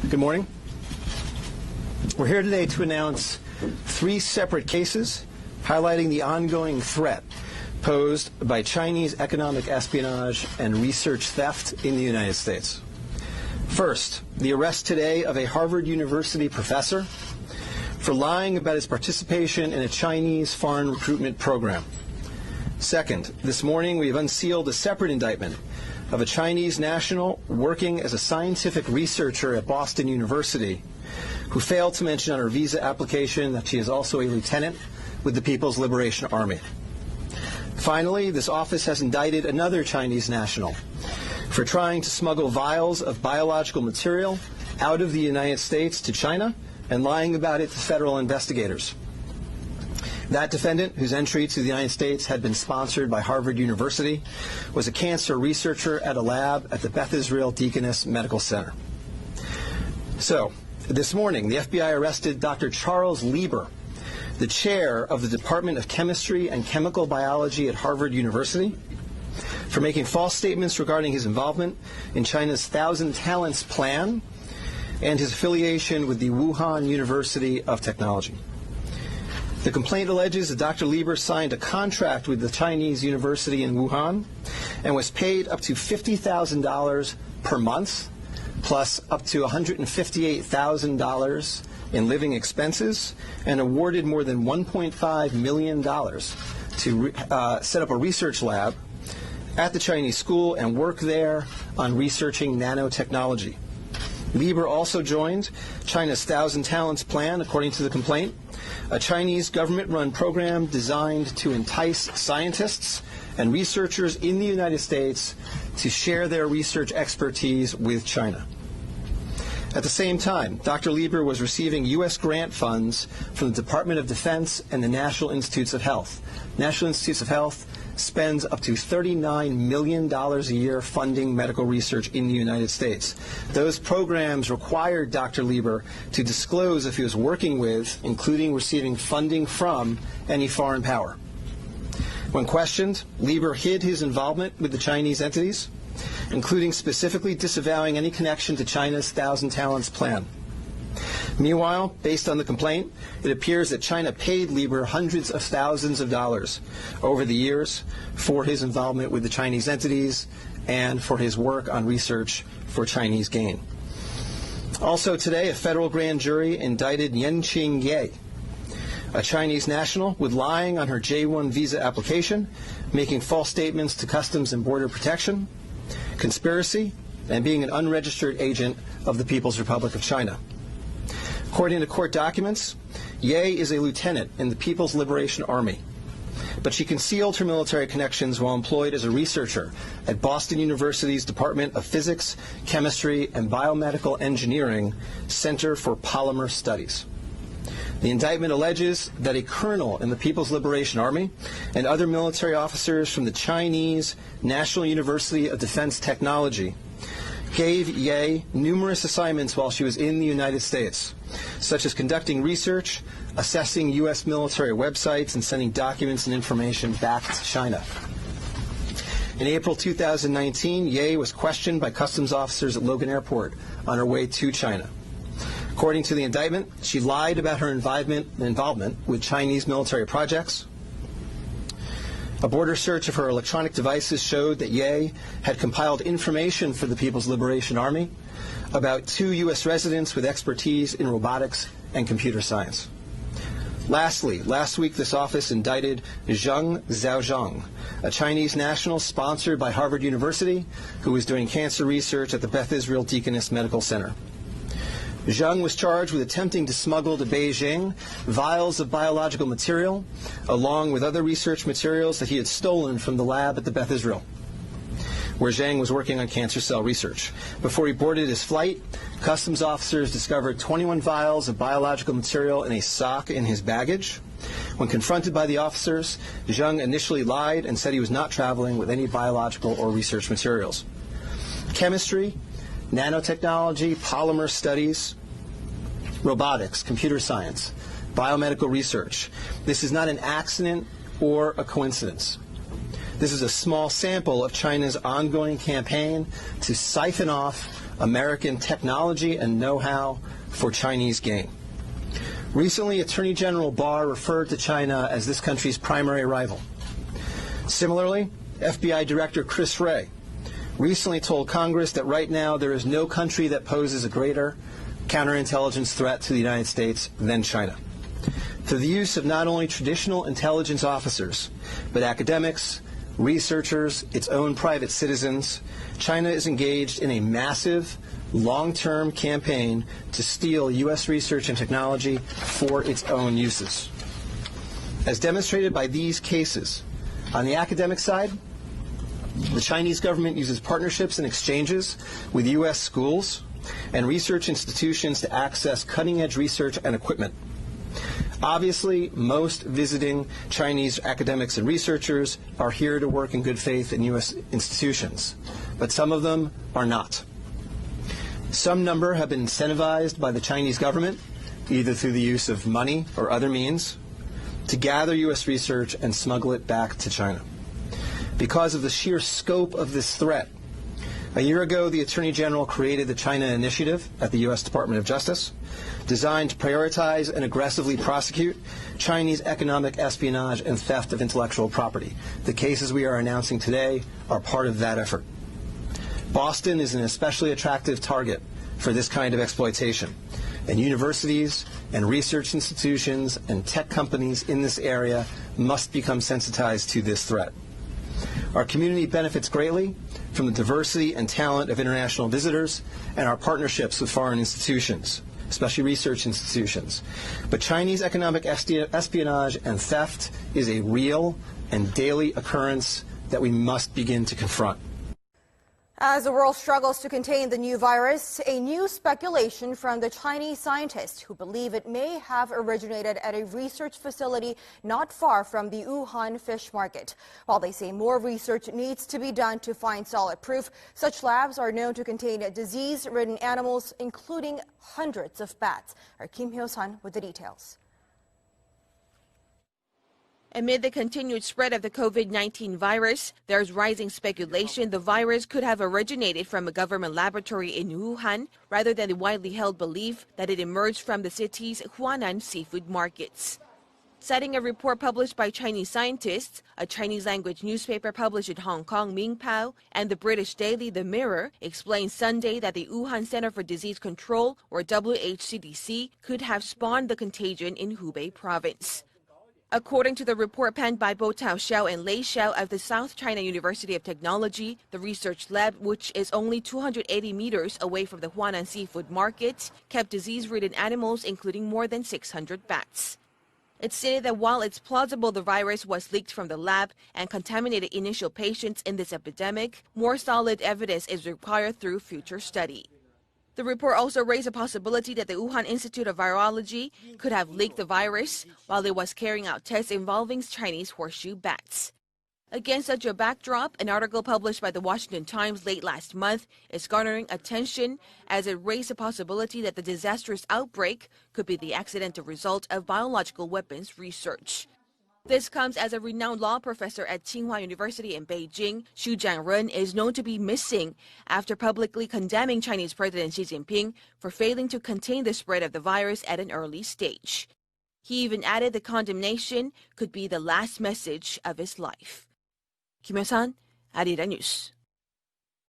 Good morning. We're here today to announce 3 separate cases highlighting the ongoing threat posed by Chinese economic espionage and research theft in the United States. First, the arrest today of a Harvard University professor for lying about his participation in a Chinese foreign recruitment program. Second, this morning we have unsealed a separate indictment of a Chinese national working as a scientific researcher at Boston University who failed to mention on her visa application that she is also a lieutenant with the People's Liberation Army. Finally, this office has indicted another Chinese national for trying to smuggle vials of biological material out of the United States to China and lying about it to federal investigators. That defendant, whose entry to the United States had been sponsored by Harvard University, was a cancer researcher at a lab at the Beth Israel Deaconess Medical Center. So, this morning, the FBI arrested Dr. Charles Lieber, the chair of the Department of Chemistry and Chemical Biology at Harvard University, for making false statements regarding his involvement in China's Thousand Talents Plan and his affiliation with the Wuhan University of Technology. The complaint alleges that Dr. Lieber signed a contract with the Chinese university in Wuhan and was paid up to $50,000 per month, plus up to $158,000 in living expenses, and awarded more than $1.5 million to set up a research lab at the Chinese school and work there on researching nanotechnology. Lieber also joined China's Thousand Talents Plan, according to the complaint, a Chinese government-run program designed to entice scientists and researchers in the United States to share their research expertise with China. At the same time, Dr. Lieber was receiving U.S. grant funds from the Department of Defense and the National Institutes of Health. National Institutes of Health spends up to $39 million a year funding medical research in the United States. Those programs required Dr. Lieber to disclose if he was working with, including receiving funding from, any foreign power. When questioned, Lieber hid his involvement with the Chinese entities, including specifically disavowing any connection to China's Thousand Talents Plan. Meanwhile, based on the complaint, it appears that China paid Lieber hundreds of thousands of dollars over the years for his involvement with the Chinese entities and for his work on research for Chinese gain. Also today, a federal grand jury indicted Yanqing Ye, a Chinese national, with lying on her J-1 visa application, making false statements to Customs and Border Protection, conspiracy, and being an unregistered agent of the People's Republic of China. According to court documents, Ye is a lieutenant in the People's Liberation Army, but she concealed her military connections while employed as a researcher at Boston University's Department of Physics, Chemistry, and Biomedical Engineering Center for Polymer Studies. The indictment alleges that a colonel in the People's Liberation Army and other military officers from the Chinese National University of Defense Technology gave Ye numerous assignments while she was in the United States, such as conducting research, assessing U.S. military websites, and sending documents and information back to China. In April 2019, Ye was questioned by customs officers at Logan Airport on her way to China. According to the indictment, she lied about her involvement with Chinese military projects. A border search of her electronic devices showed that Ye had compiled information for the People's Liberation Army about 2 U.S. residents with expertise in robotics and computer science. Lastly, last week this office indicted Zheng Xiaozhong, a Chinese national sponsored by Harvard University who was doing cancer research at the Beth Israel Deaconess Medical Center. Zheng was charged with attempting to smuggle to Beijing vials of biological material, along with other research materials that he had stolen from the lab at the Beth Israel, where Zheng was working on cancer cell research. Before he boarded his flight, customs officers discovered 21 vials of biological material in a sock in his baggage. When confronted by the officers, Zheng initially lied and said he was not traveling with any biological or research materials. Chemistry, nanotechnology, polymer studies, robotics, computer science, biomedical research. This is not an accident or a coincidence. This is a small sample of China's ongoing campaign to siphon off American technology and know-how for Chinese gain. Recently, Attorney General Barr referred to China as this country's primary rival. Similarly, FBI Director Chris Wray recently told Congress that right now there is no country that poses a greater counterintelligence threat to the United States than China. Through the use of not only traditional intelligence officers, but academics, researchers, its own private citizens, China is engaged in a massive, long-term campaign to steal U.S. research and technology for its own uses. As demonstrated by these cases, on the academic side, the Chinese government uses partnerships and exchanges with U.S. schools and research institutions to access cutting-edge research and equipment. Obviously, most visiting Chinese academics and researchers are here to work in good faith in U.S. institutions, but some of them are not. Some number have been incentivized by the Chinese government, either through the use of money or other means, to gather U.S. research and smuggle it back to China. Because of the sheer scope of this threat, a year ago, the Attorney General created the China Initiative at the U.S. Department of Justice, designed to prioritize and aggressively prosecute Chinese economic espionage and theft of intellectual property. The cases we are announcing today are part of that effort. Boston is an especially attractive target for this kind of exploitation, and universities and research institutions and tech companies in this area must become sensitized to this threat. Our community benefits greatly from the diversity and talent of international visitors and our partnerships with foreign institutions, especially research institutions. But Chinese economic espionage and theft is a real and daily occurrence that we must begin to confront. As the world struggles to contain the new virus, a new speculation from the Chinese scientists who believe it may have originated at a research facility not far from the Wuhan fish market. While they say more research needs to be done to find solid proof, such labs are known to contain disease-ridden animals, including hundreds of bats. Our Kim Hyo-sun with the details. Amid the continued spread of the COVID-19 virus, there's rising speculation the virus could have originated from a government laboratory in Wuhan, rather than the widely held belief that it emerged from the city's Huanan seafood markets. Citing a report published by Chinese scientists, a Chinese-language newspaper published in Hong Kong, Mingpao, and the British daily The Mirror, explained Sunday that the Wuhan Center for Disease Control, or WHCDC, could have spawned the contagion in Hubei province. According to the report penned by Bo Tao-xiao and Lei Xiao of the South China University of Technology, the research lab, which is only 280 meters away from the Huanan seafood market, kept disease-ridden animals, including more than 600 bats. It stated that while it's plausible the virus was leaked from the lab and contaminated initial patients in this epidemic, more solid evidence is required through future study. The report also raised a possibility that the Wuhan Institute of Virology could have leaked the virus while it was carrying out tests involving Chinese horseshoe bats. Against such a backdrop, an article published by the Washington Times late last month is garnering attention as it raised the possibility that the disastrous outbreak could be the accidental result of biological weapons research. This comes as a renowned law professor at Tsinghua University in Beijing, Xu Jiangren, is known to be missing after publicly condemning Chinese President Xi Jinping for failing to contain the spread of the virus at an early stage. He even added the condemnation could be the last message of his life. Kim Hyo-sun, Arirang News.